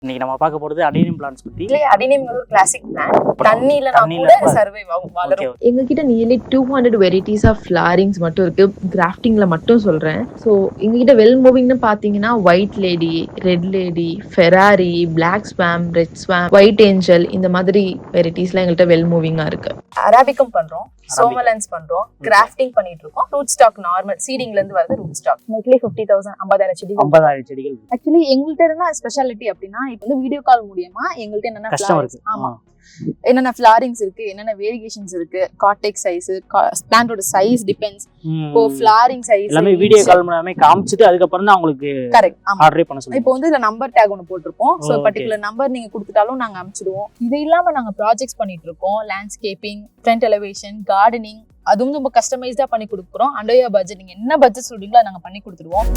இன்னைக்கு நம்ம பார்க்க போறது அடேனியம் பிளான்ஸ் பத்தி. அடேனியம் ஒரு கிளாசிக் பிளான்ட், தண்ணில கூட சர்வைவ் ஆகும், வளரும். எங்க கிட்ட நியர்லி 200 வெரைட்டிஸ் ஆஃப் ஃபிளாரிங்ஸ் மட்டும் இருக்கு. கிராஃப்டிங்ல மட்டும் சொல்றேன். ஸோ எங்க கிட்ட வெல் மூவிங்னு பாத்தீங்கன்னா white lady, red lady, Ferrari, black swan, red swan, white angel, இந்த மாதிரி வெரைட்டிஸ்லாம் எங்கள்கிட்ட வெல் மூவிங்கா இருக்கு. அரபிக்கும் பண்றோம், சோமலன்ஸ் பண்றோம், கிராஃப்டிங் பண்ணிட்டு இருக்கோம். ரூட் ஸ்டாக் நார்மல் சீடிங்ல இருந்து வருது ரூட் ஸ்டாக். நெட்லி 50,000 50,000 செடிகள். 50,000 செடிகள். ஆக்சுவலி எங்கள்கிட்ட என்ன ஸ்பெஷாலிட்டி அப்படின்னா, இப்போ வந்து வீடியோ கால் மூலியமா எங்கள்கிட்ட என்னென்ன கஸ்டமருக்கு ஆமா என்னென்ன ஃபிளாரிங்ஸ் இருக்கு, என்னென்ன வேரியேஷன்ஸ் இருக்கு, கார்டெக் சைஸ், பிளான்ட்டோட சைஸ் டிபெண்ட்ஸ். இப்போ ஃபிளாரிங் சைஸ் எல்லாமே வீடியோ கால் மூலமா காமிச்சிட்டு அதுக்கு அப்புறம் தான் உங்களுக்கு கரெக்ட் ஆர்டர் பண்ண சொல்லுங்க. இப்போ வந்து இதுல நம்பர் டேக் ஒன்னு போட்டுருப்போம். சோ பர்టిక్యులர் நம்பர் நீங்க கொடுத்துட்டாலும் நாங்க அனுப்பிச்சிடுவோம். இது இல்லாம நாங்க ப்ராஜெக்ட்ஸ் பண்ணிட்டு இருக்கோம். லேண்ட்ஸ்கேப்பிங், ஃப்ரண்ட் எலிவேஷன், கார்டனிங், அதுவும் நம்ம கஸ்டமைஸ்டா பண்ணி கொடுக்குறோம். அண்டர் யுவர் பட்ஜெட், நீங்க என்ன பட்ஜெட் சொல்றீங்களோ நாங்க பண்ணி கொடுத்துருவோம்.